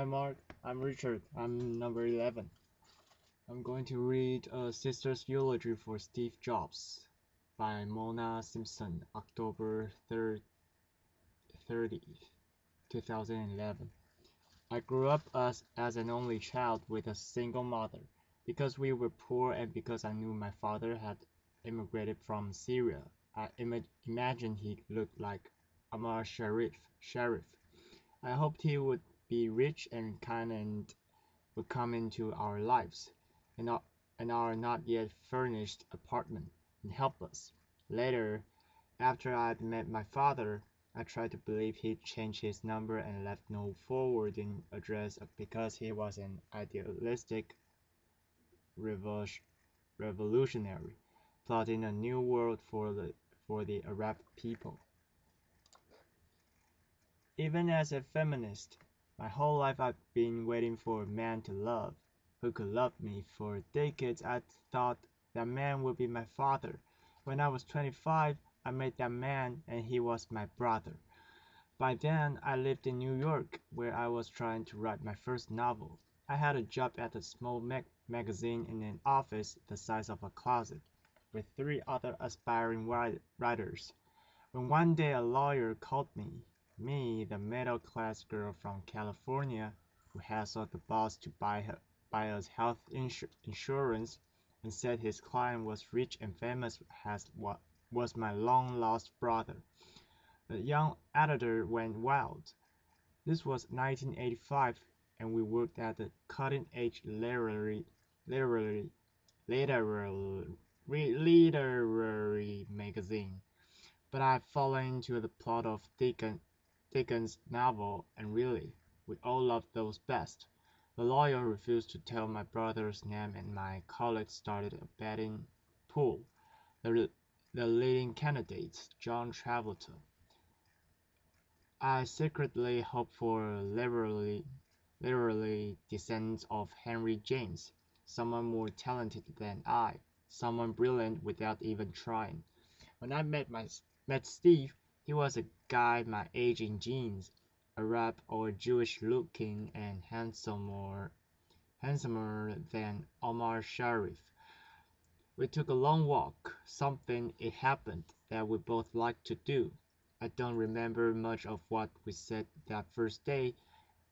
Hi Mark, I'm Richard. I'm number 11. I'm going to read A Sister's Eulogy for Steve Jobs by Mona Simpson, October 30th, 2011. I grew up as an only child with a single mother. Because we were poor and because I knew my father had immigrated from Syria, I imagined he looked like Amar Sharif. I hoped he would be rich and kind and would come into our lives, in our not yet furnished apartment, and help us. Later, after I'd met my father, I tried to believe he'd changed his number and left no forwarding address because he was an idealistic revolutionary, plotting a new world for the Arab people. Even as a feminist, my whole life I've been waiting for a man to love, who could love me. For decades I thought that man would be my father. When I was 25, I met that man and he was my brother. By then, I lived in New York, where I was trying to write my first novel. I had a job at a small magazine in an office the size of a closet, with three other aspiring writers. When one day a lawyer called me, the middle-class girl from California who hassled the boss to buy us health insurance, and said his client was rich and famous as what was my long-lost brother. The young editor went wild. This was 1985, and we worked at the cutting-edge literary, literary, literary magazine. But I've fallen into the plot of Dickens' novel, and really, we all loved those best. The lawyer refused to tell my brother's name, and my colleagues started a betting pool. The, the leading candidates, John Travolta. I secretly hoped for literally descendants of Henry James, someone more talented than I, someone brilliant without even trying. When I met Steve, he was a guy my age in jeans, Arab or Jewish looking and handsomer than Omar Sharif. We took a long walk, something it happened that we both liked to do. I don't remember much of what we said that first day,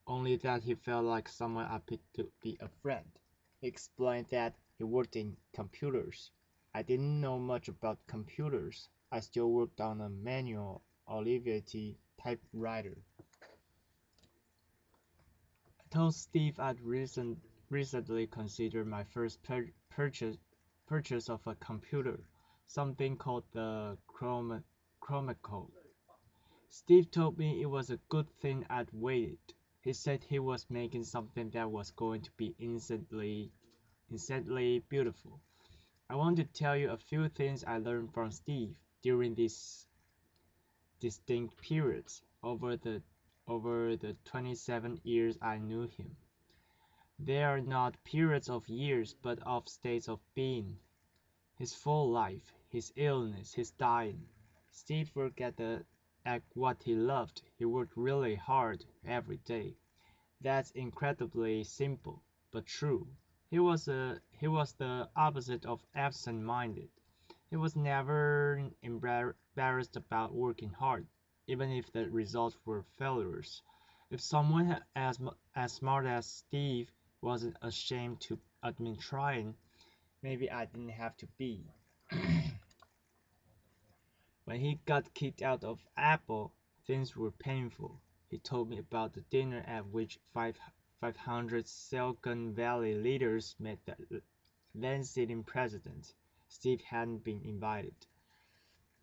only that he felt like someone I picked to be a friend. He explained that he worked in computers. I didn't know much about computers. I still worked on a manual Olivetti typewriter. I told Steve I'd recently considered my first purchase of a computer, something called the Chromico. Steve told me it was a good thing I'd waited. He said he was making something that was going to be instantly beautiful. I want to tell you a few things I learned from Steve during these distinct periods over the 27 years I knew him. They are not periods of years, but of states of being. His full life, his illness, his dying. Steve worked at what he loved. He worked really hard every day. That's incredibly simple, but true. He was the opposite of absent-minded. He was never embarrassed about working hard, even if the results were failures. If someone as smart as Steve wasn't ashamed to admit trying, maybe I didn't have to be. When he got kicked out of Apple, things were painful. He told me about the dinner at which 500 Silicon Valley leaders met the then sitting president. Steve hadn't been invited.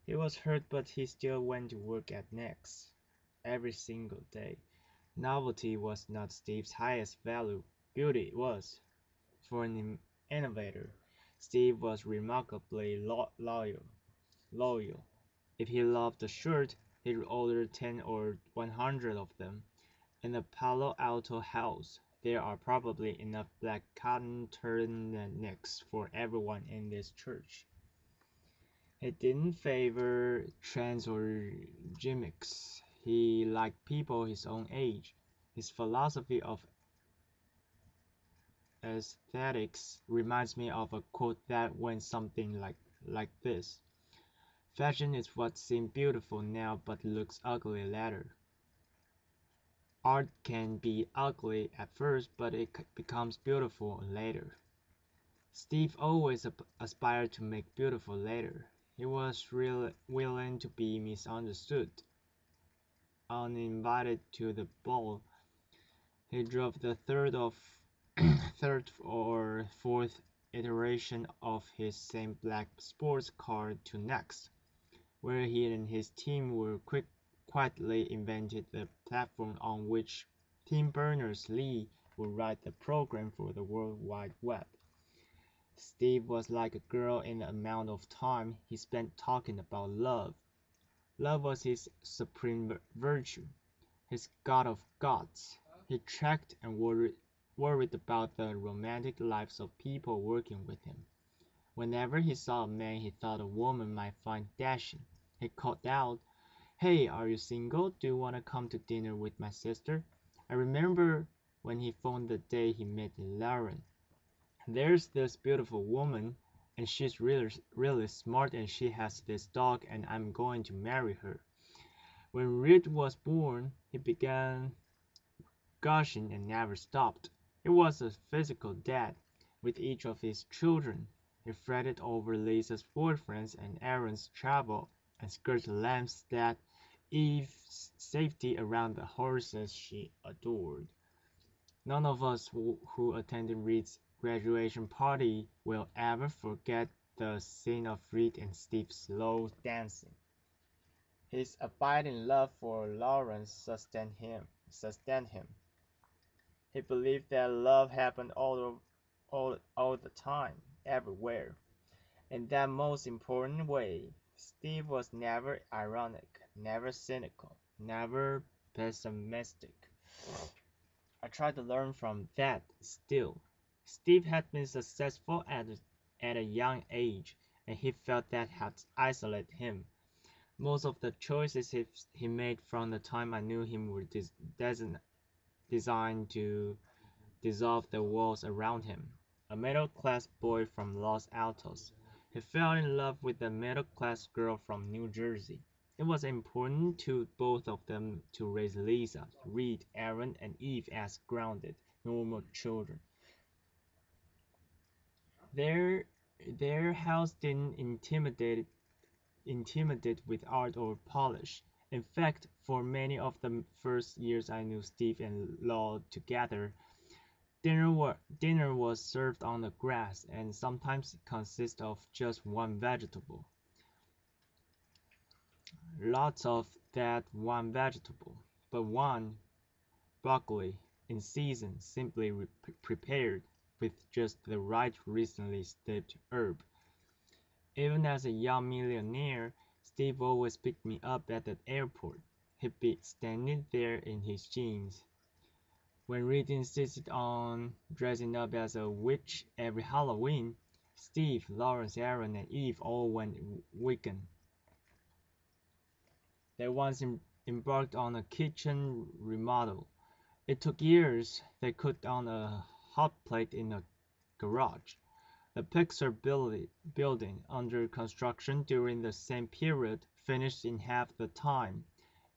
He was hurt, but he still went to work at Next every single day. Novelty was not Steve's highest value, beauty was. For an innovator, Steve was remarkably loyal. If he loved a shirt, he'd order 10 or 100 of them. In the Palo Alto house, there are probably enough black cotton turtlenecks for everyone in this church. He didn't favor trends or gimmicks. He liked people his own age. His philosophy of aesthetics reminds me of a quote that went something like this. Fashion is what seems beautiful now but looks ugly later. Art can be ugly at first, but it becomes beautiful later. Steve always aspired to make beautiful later. He was really willing to be misunderstood. Uninvited to the ball, he drove the third or fourth iteration of his same black sports car to Next, where he and his team were quietly invented the platform on which Tim Berners-Lee would write the program for the World Wide Web. Steve was like a girl in the amount of time he spent talking about love. Love was his supreme virtue, his god of gods. He tracked and worried about the romantic lives of people working with him. Whenever he saw a man he thought a woman might find dashing, he called out, "Hey, are you single? Do you want to come to dinner with my sister?" I remember when he phoned the day he met Lauren. "There's this beautiful woman, and she's really smart, and she has this dog, and I'm going to marry her." When Reed was born, he began gushing and never stopped. He was a physical dad. With each of his children, he fretted over Lisa's boyfriends and Aaron's travel and skirt lamps that Eve's safety around the horses she adored. None of us who attended Reed's graduation party will ever forget the scene of Reed and Steve slow dancing. His abiding love for Lawrence sustained him. He believed that love happened all the time, everywhere. In that most important way, Steve was never ironic, never cynical, never pessimistic. I tried to learn from that still. Steve had been successful at a young age, and he felt that had isolated him. Most of the choices he made from the time I knew him were designed to dissolve the walls around him. A middle-class boy from Los Altos, he fell in love with a middle-class girl from New Jersey. It was important to both of them to raise Lisa, Reed, Aaron, and Eve as grounded, normal children. Their their house didn't intimidate with art or polish. In fact, for many of the first years I knew Steve and Law together, dinner was served on the grass, and sometimes it consisted of just one vegetable. Lots of that one vegetable, but one, broccoli, in season, simply prepared with just the right recently steeped herb. Even as a young millionaire, Steve always picked me up at the airport. He'd be standing there in his jeans. When Reed insisted on dressing up as a witch every Halloween, Steve, Lawrence, Aaron, and Eve all went vegan. They once embarked on a kitchen remodel. It took years. They cooked on a hot plate in a garage. The Pixar building, under construction during the same period, finished in half the time.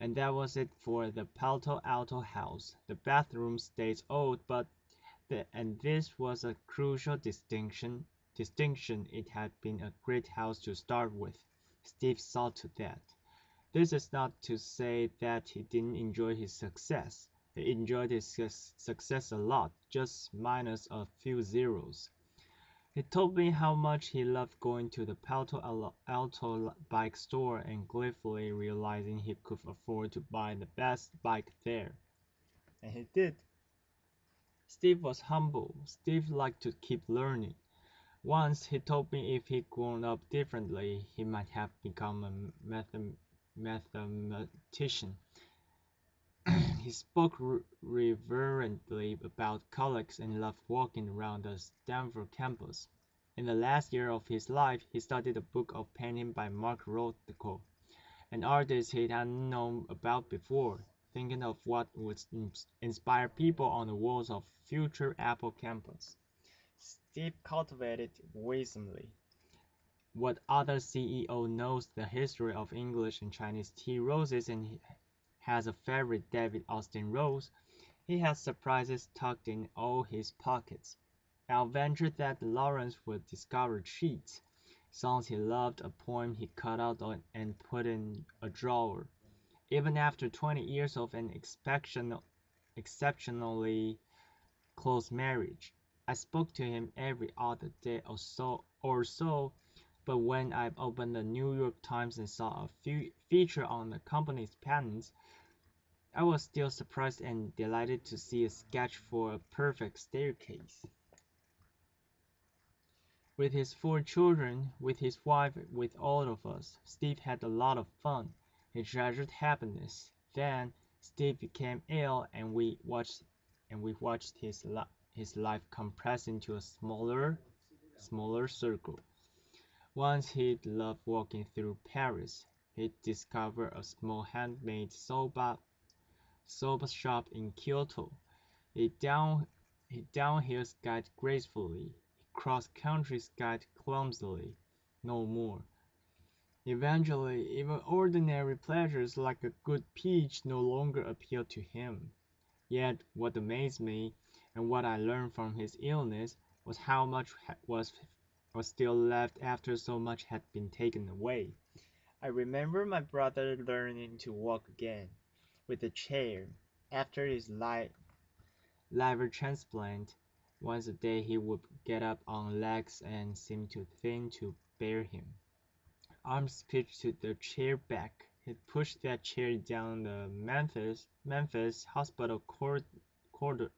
And that was it for the Palo Alto house. The bathroom stays old, and this was a crucial distinction. It had been a great house to start with. Steve saw to that. This is not to say that he didn't enjoy his success. He enjoyed his success a lot, just minus a few zeros. He told me how much he loved going to the Palo Alto bike store and gleefully realizing he could afford to buy the best bike there. And he did. Steve was humble. Steve liked to keep learning. Once he told me if he'd grown up differently, he might have become a mathematician. He spoke reverently about colleagues and loved walking around the Stanford campus. In the last year of his life, he studied a book of painting by Mark Rothko, an artist he hadn't known about before, thinking of what would inspire people on the walls of future Apple campus. Steve cultivated wisdomly. What other CEO knows the history of English and Chinese tea roses and has a favorite David Austin rose? He has surprises tucked in all his pockets. I'll venture that Lawrence would discover cheats, songs he loved, a poem he cut out and put in a drawer. Even after 20 years of an exceptionally close marriage. I spoke to him every other day or so, but when I opened the New York Times and saw a feature on the company's patents, I was still surprised and delighted to see a sketch for a perfect staircase. With his 4 children, with his wife, with all of us, Steve had a lot of fun. He treasured happiness. Then Steve became ill and we watched his life compress into a smaller circle. Once he'd loved walking through Paris. He'd discovered a small handmade soba shop in Kyoto. He downhill skied gracefully. He cross-country skied clumsily. No more. Eventually, even ordinary pleasures like a good peach no longer appealed to him. Yet what amazed me, and what I learned from his illness, was how much was still left after so much had been taken away. I remember my brother learning to walk again, with a chair, after his liver transplant. Once a day he would get up on legs and seem too thin to bear him. Arms pitched to the chair back. He pushed that chair down the Memphis hospital corridor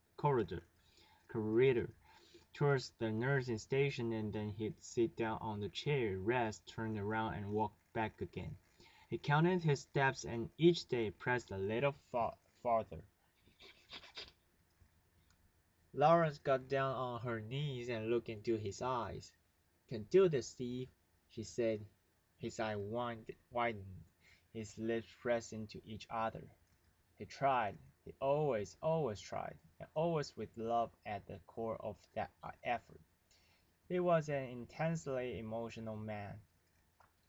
towards the nursing station, and then he'd sit down on the chair, rest, turn around, and walk back again. He counted his steps and each day pressed a little farther. Lawrence got down on her knees and looked into his eyes. "Can do this, Steve," she said. His eye widened, his lips pressed into each other. He tried. He always tried, and always with love at the core of that effort. He was an intensely emotional man.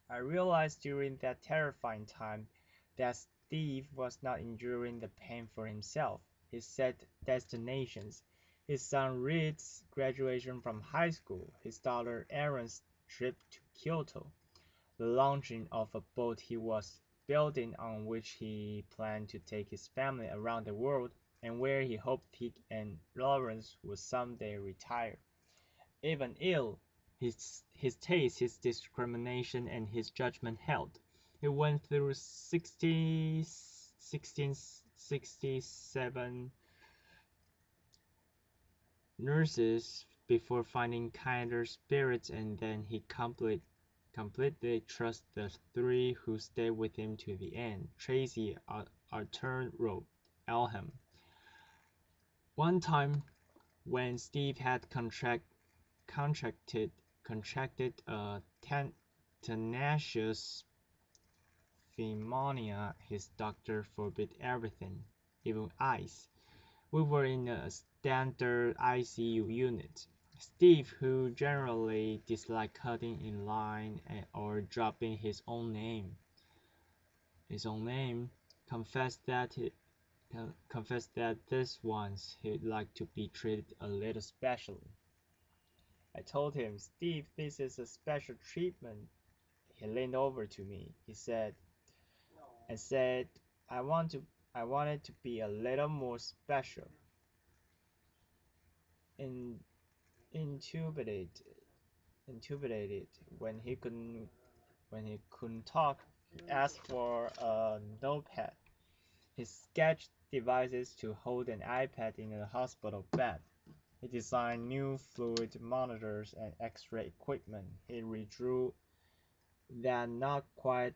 I realized during that terrifying time that Steve was not enduring the pain for himself. He set destinations. His son Reed's graduation from high school, his daughter Erin's trip to Kyoto, the launching of a boat he was building on which he planned to take his family around the world, and where he hoped he and Lawrence would someday retire. Even ill, his taste, his discrimination, and his judgment held. He went through 67 nurses before finding kinder spirits, and then he completely trusts the 3 who stayed with him to the end: Tracy, Arturo, Elham. One time, when Steve had contracted a tenacious pneumonia, his doctor forbid everything, even ice. We were in a standard ICU unit. Steve, who generally disliked cutting in line or dropping his own name, confessed that this once he'd like to be treated a little specially. I told him, "Steve, this is a special treatment." He leaned over to me. He said, and said, "I want to, I want it to be a little more special." In, intubated, intubated. When he couldn't talk, he asked for a notepad. He sketched devices to hold an iPad in a hospital bed. He designed new fluid monitors and X-ray equipment. He redrew that not quite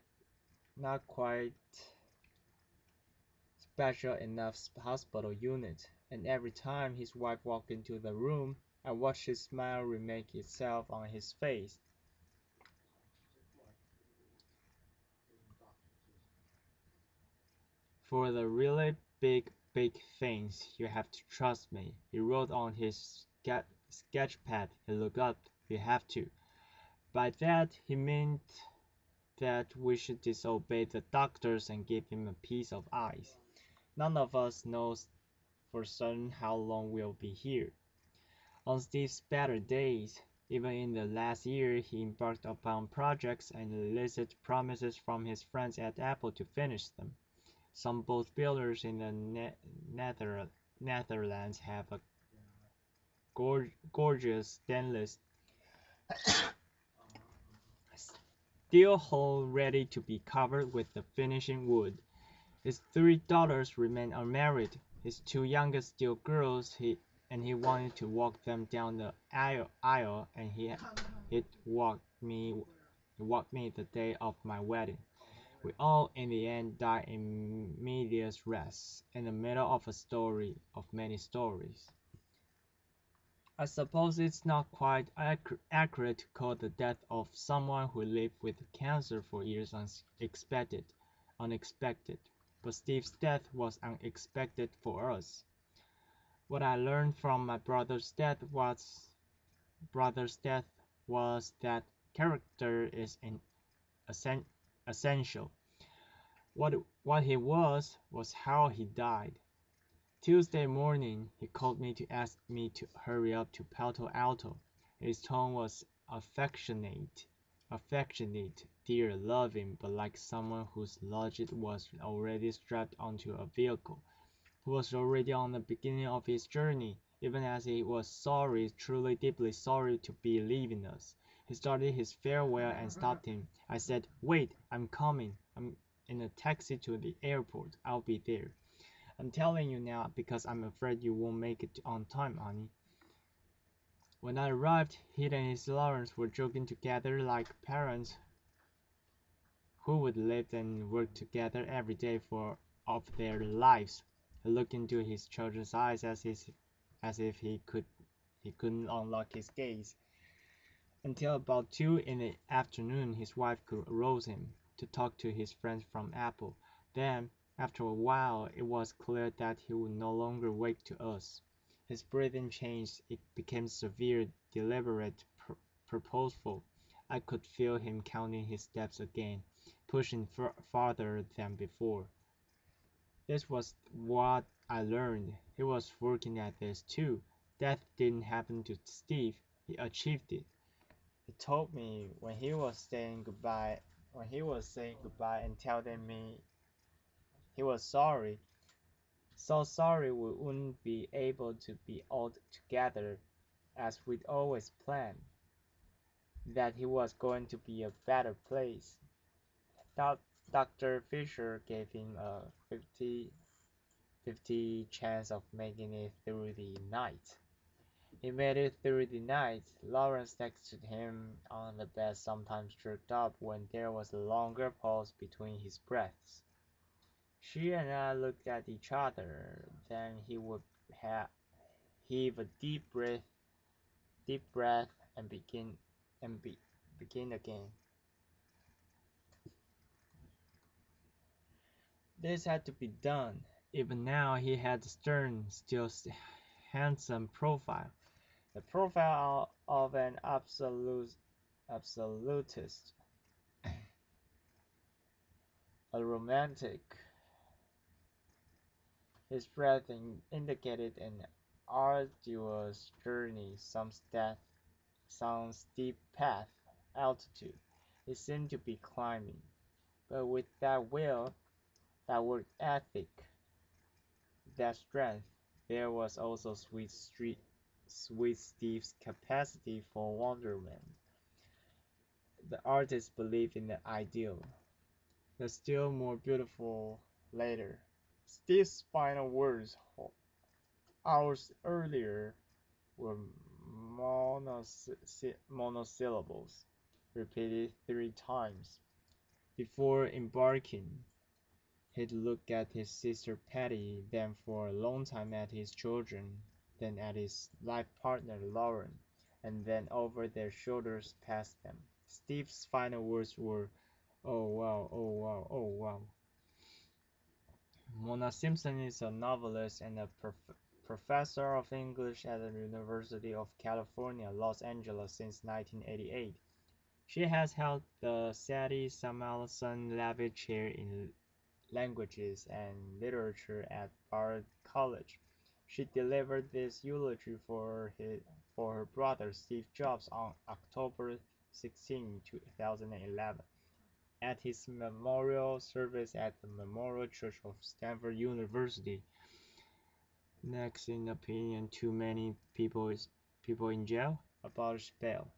special enough hospital unit, and every time his wife walked into the room, I watched his smile remake itself on his face. "For the really big things, you have to trust me," he wrote on his sketchpad. He looked up. You have to. By that he meant that we should disobey the doctors and give him a piece of ice. None of us knows for certain how long we'll be here. On Steve's better days, even in the last year, he embarked upon projects and elicited promises from his friends at Apple to finish them. Some boat builders in the Netherlands have a gorgeous stainless steel hull ready to be covered with the finishing wood. His three daughters remain unmarried. His two youngest still girls, and he wanted to walk them down the aisle, and he'd walk me the day of my wedding. We all, in the end, die in medias res, in the middle of a story of many stories. I suppose it's not quite accurate to call the death of someone who lived with cancer for years unexpected. But Steve's death was unexpected for us. What I learned from my brother's death was that character is essential. What he was how he died. Tuesday morning, he called me to ask me to hurry up to Palo Alto. His tone was affectionate, dear, loving, but like someone whose luggage was already strapped onto a vehicle, who was already on the beginning of his journey, even as he was sorry, truly deeply sorry to be leaving us. He started his farewell and stopped him. I said, "Wait, I'm coming. I'm in a taxi to the airport. I'll be there. I'm telling you now because I'm afraid you won't make it on time, honey." When I arrived, he and his Lawrence were joking together like parents who would live and work together every day for of their lives. He looked into his children's eyes as if he couldn't unlock his gaze. Until about 2 in the afternoon his wife could rouse him to talk to his friends from Apple. Then, after a while, it was clear that he would no longer wake to us. His breathing changed. It became severe, deliberate, purposeful. I could feel him counting his steps again, pushing farther than before. This was what I learned. He was working at this too. Death didn't happen to Steve. He achieved it. He told me when he was saying goodbye and telling me he was sorry, so sorry we wouldn't be able to be all together as we'd always planned, that he was going to be a better place. Doc- Dr. Fisher gave him a 50-50 chance of making it through the night. He made it through the night. Lawrence texted him on the bed, sometimes jerked up when there was a longer pause between his breaths. She and I looked at each other. Then he would heave a deep breath, and begin again. This had to be done. Even now he had a stern, still handsome profile, the profile of an absolutist, a romantic. His breathing indicated an arduous journey, some steep path, altitude. He seemed to be climbing. But with that will, that work ethic, that strength, there was also sweet Steve's capacity for wonderment. The artist believed in the ideal. The still more beautiful later. Steve's final words, hours earlier, were monosyllables, repeated 3 times. Before embarking, he'd look at his sister Patty, then for a long time at his children, then at his life partner Lauren, and then over their shoulders past them. Steve's final words were, "Oh wow, oh wow, oh wow." Mona Simpson is a novelist and a professor of English at the University of California, Los Angeles since 1988. She has held the Sadie Samuelson Leavitt Chair in Languages and Literature at Bard College. She delivered this eulogy for her brother Steve Jobs on October 16, 2011, at his memorial service at the Memorial Church of Stanford University. Next in opinion, too many people in jail. Abolish bail.